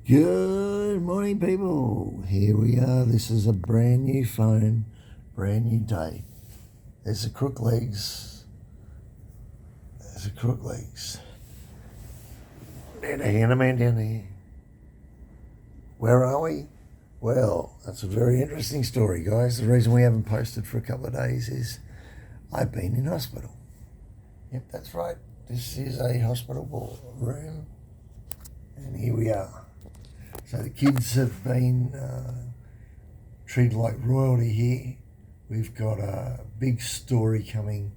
Good morning, people. Here we are. This is a brand new phone, brand new day. There's the crook legs. There's the crook legs. And a handyman down there. Where are we? Well, that's a very interesting story, guys. The reason we haven't posted for a couple of days is I've been in hospital. Yep, that's right. This is a hospital room, and here we are. So the kids have been treated like royalty here. We've got a big story coming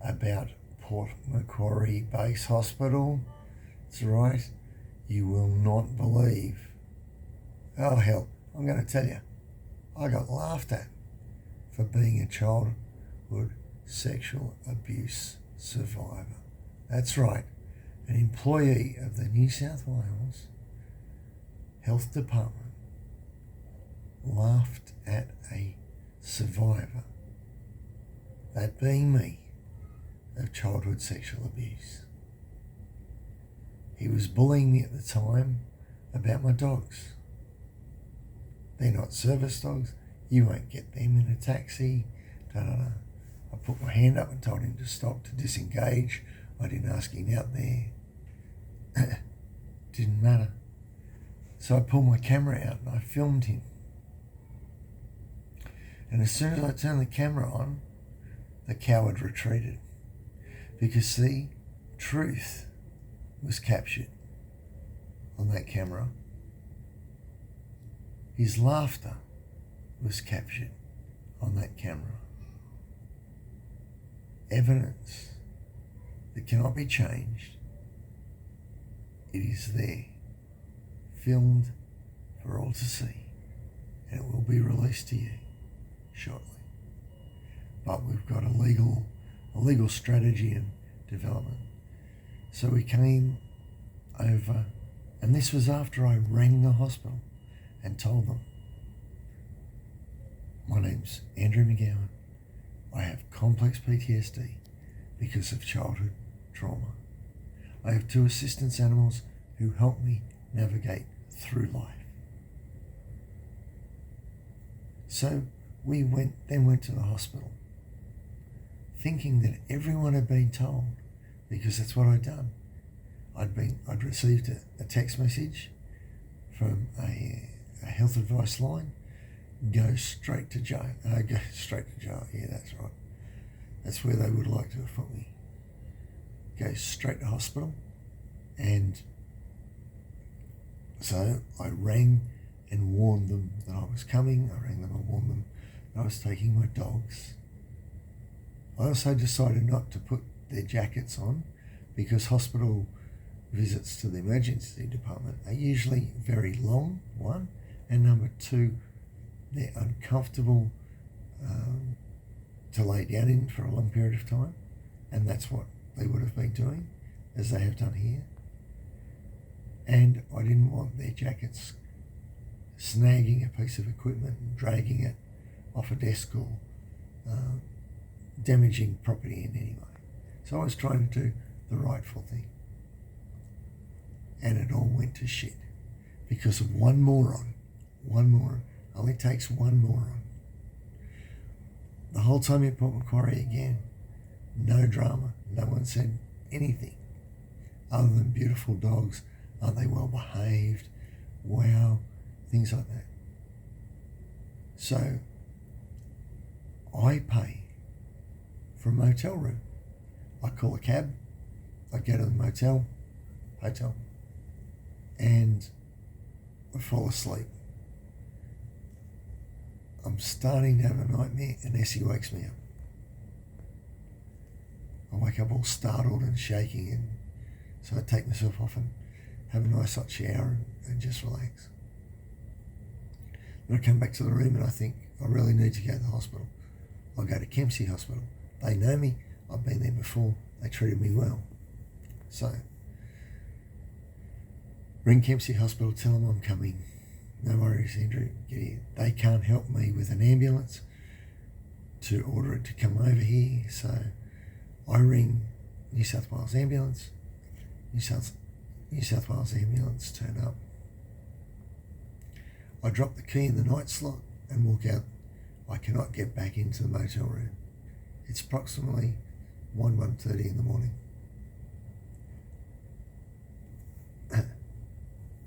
about Port Macquarie Base Hospital. That's right. You will not believe. Oh hell, I'm going to tell you, I got laughed at for being a childhood sexual abuse survivor. That's right. An employee of the New South Wales Health Department laughed at a survivor, that being me, of childhood sexual abuse. He was bullying me at the time about my dogs. They're not service dogs. You won't get them in a taxi. Da-da-da. I put my hand up and told him to stop, to disengage. I didn't ask him out there. Didn't matter. So I pulled my camera out and I filmed him. And as soon as I turned the camera on, the coward retreated. Because see, truth was captured on that camera. His laughter was captured on that camera. Evidence that cannot be changed. It is there, filmed for all to see, and it will be released to you shortly. But we've got a legal strategy and development. So we came over, and this was after I rang the hospital and told them, my name's Andrew McGowan. I have complex PTSD because of childhood trauma. I have 2 assistance animals who help me navigate through life. So we went to the hospital, thinking that everyone had been told, because that's what I'd done. I'd received a text message from a health advice line. Go straight to jail. Go straight to jail. Yeah, that's right. That's where they would like to have put me. Go straight to hospital. And so I rang and warned them that I was coming. I rang them and warned them that I was taking my dogs. I also decided not to put their jackets on because hospital visits to the emergency department are usually very long, 1, and number 2, they're uncomfortable to lay down in for a long period of time, and that's what they would have been doing, as they have done here. And I didn't want their jackets snagging a piece of equipment and dragging it off a desk or damaging property in any way. So I was trying to do the rightful thing. And it all went to shit because of one moron. Only takes one moron. The whole time at Port Macquarie again, no drama. No one said anything other than beautiful dogs. Aren't they well behaved? Wow, things like that. So I pay for a motel room. I call a cab. I go to the hotel, and I fall asleep. I'm starting to have a nightmare, and Essie wakes me up. I wake up all startled and shaking, and so I take myself off and have a nice hot shower and just relax. Then I come back to the room and I think I really need to go to the hospital. I'll go to Kempsey Hospital. They know me. I've been there before. They treated me well. So, ring Kempsey Hospital, tell them I'm coming. No worries, Andrew, get here. They can't help me with an ambulance to order it to come over here, so I ring New South Wales Ambulance. New South Wales Ambulance turn up. I drop the key in the night slot and walk out. I cannot get back into the motel room. It's approximately 1:30 in the morning.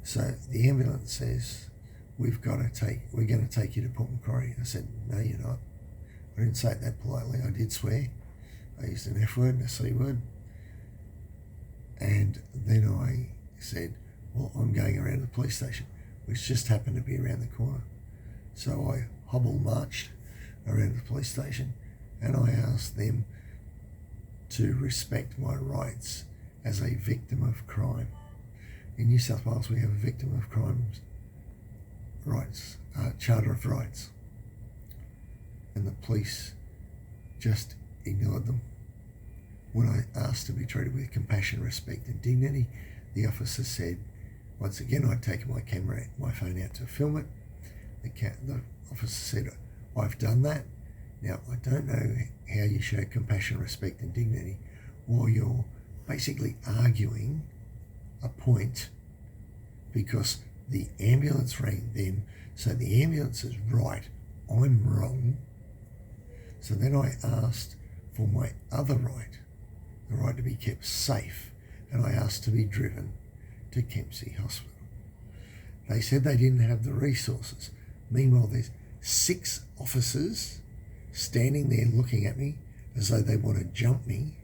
So the ambulance says, we're going to take you to Port Macquarie. I said, no, you're not. I didn't say it that politely. I did swear. I used an F word and a C word. And then I said, well, I'm going around the police station, which just happened to be around the corner. So I marched around the police station and I asked them to respect my rights as a victim of crime. In New South Wales, we have a victim of crime rights, Charter of Rights. And the police just ignored them. When I asked to be treated with compassion, respect and dignity, the officer said, once again, I'd taken my phone out to film it. The officer said, I've done that. Now, I don't know how you show compassion, respect and dignity while you're basically arguing a point because the ambulance rang them. So the ambulance is right, I'm wrong. So then I asked for my other right, the right to be kept safe, and I asked to be driven to Kempsey Hospital. They said they didn't have the resources. Meanwhile, there's 6 officers standing there looking at me as though they want to jump me,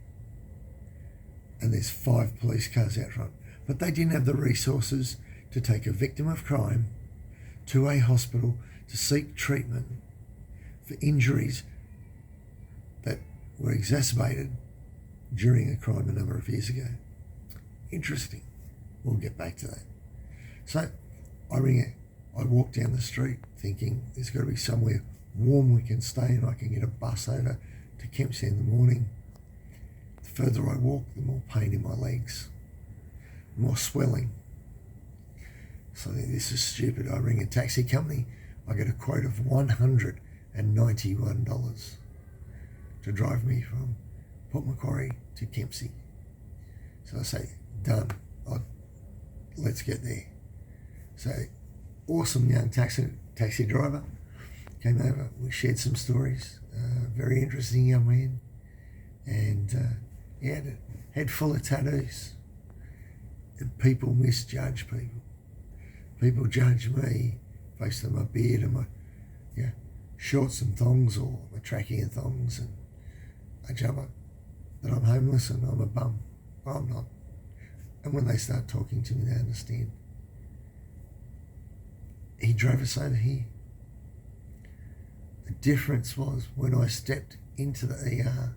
and there's 5 police cars out front. But they didn't have the resources to take a victim of crime to a hospital to seek treatment for injuries that were exacerbated during a crime a number of years ago. Interesting. We'll get back to that. So I walk down the street thinking there's got to be somewhere warm we can stay and I can get a bus over to Kempsey in the morning. The further I walk, the more pain in my legs, more swelling. So I think this is stupid. I ring a taxi company. I get a quote of $191 to drive me from Port Macquarie to Kempsey. So I say, done. Let's get there. So awesome young taxi driver came over. We shared some stories. Very interesting young man. And he had a head full of tattoos. And people misjudge people. People judge me based on my beard and my shorts and thongs, or my trackie and thongs, and a jumper, that I'm homeless and I'm a bum. Well, I'm not. And when they start talking to me, they understand. He drove us over here. The difference was when I stepped into the ER,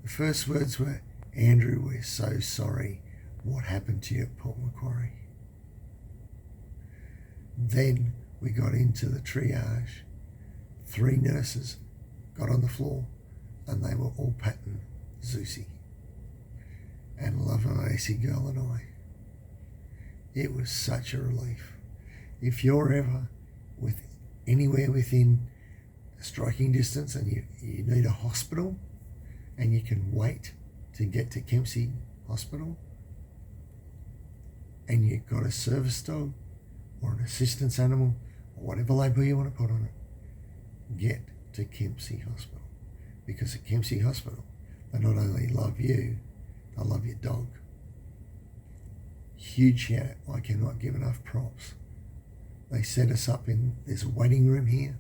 the first words were, Andrew, we're so sorry. What happened to you at Port Macquarie? Then we got into the triage. 3 nurses got on the floor and they were all patting Zeusy and Lovelacy Girl and I. It was such a relief. If you're ever anywhere within striking distance and you need a hospital and you can wait to get to Kempsey Hospital and you've got a service dog or an assistance animal or whatever label you want to put on it, get to Kempsey Hospital. Because at Kempsey Hospital, they not only love you, they love your dog. Huge shout out. I cannot give enough props. They set us up there's a waiting room here.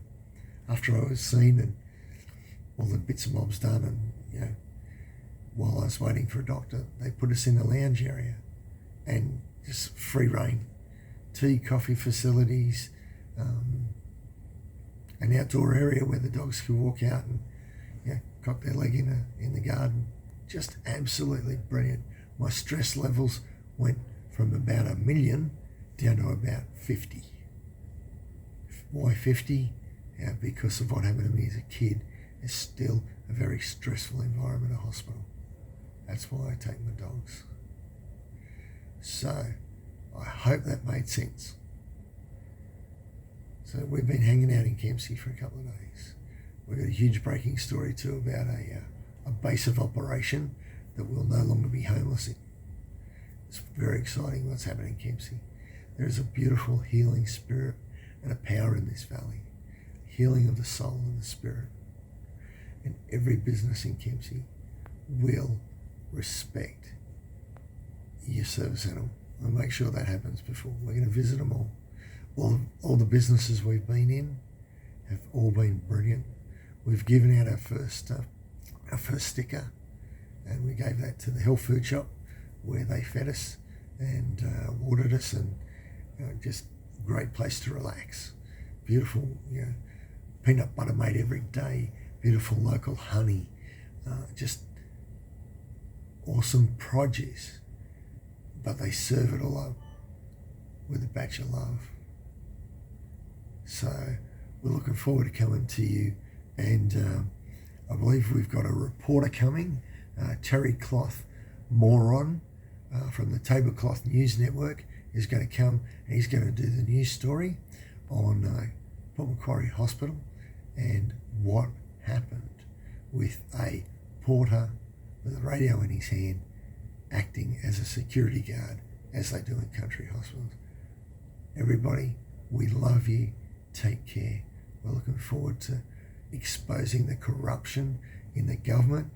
After I was seen and all the bits and bobs done, and while I was waiting for a doctor, they put us in the lounge area and just free reign. Tea, coffee facilities, an outdoor area where the dogs could walk out and cock their leg in the garden. Just absolutely brilliant. My stress levels went from about 1 million down to about 50. Why 50? Because of what happened to me as a kid. It's still a very stressful environment, a hospital. That's why I take my dogs. So I hope that made sense. So we've been hanging out in Kempsey for a couple of days. We've got a huge breaking story too about a base of operation that will no longer be homeless in. It's very exciting what's happening in Kempsey. There's a beautiful healing spirit and a power in this valley, healing of the soul and the spirit. And every business in Kempsey will respect your service animal. We'll make sure that happens before. We're going to visit them all. All the businesses we've been in have all been brilliant. We've given out our first sticker, and we gave that to the health food shop where they fed us and watered us, and just a great place to relax. Beautiful, peanut butter made every day, beautiful local honey, just awesome produce, but they serve it all up with a batch of love. So we're looking forward to coming to you, and I believe we've got a reporter coming, Terry Cloth Moron from the Tablecloth News Network is going to come, and he's going to do the news story on Port Macquarie Hospital and what happened with a porter with a radio in his hand acting as a security guard, as they do in country hospitals. Everybody, we love you. Take care. We're looking forward to exposing the corruption in the government,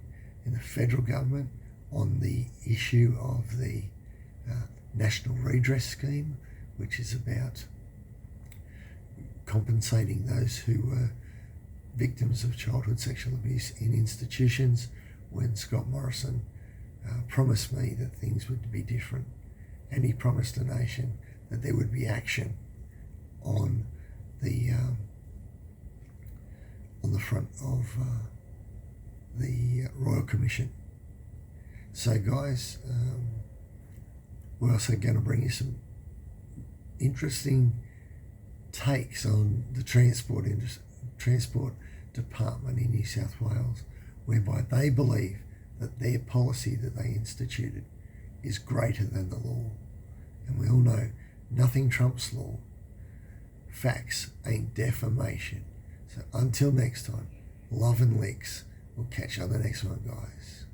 in the federal government, on the issue of the National Redress Scheme, which is about compensating those who were victims of childhood sexual abuse in institutions, when Scott Morrison promised me that things would be different, and he promised the nation that there would be action on the front of the Royal Commission. So guys, we're also going to bring you some interesting takes on the transport department in New South Wales, whereby they believe that their policy that they instituted is greater than the law. And we all know nothing trumps law. Facts ain't defamation. So until next time, love and licks. We'll catch you on the next one, guys.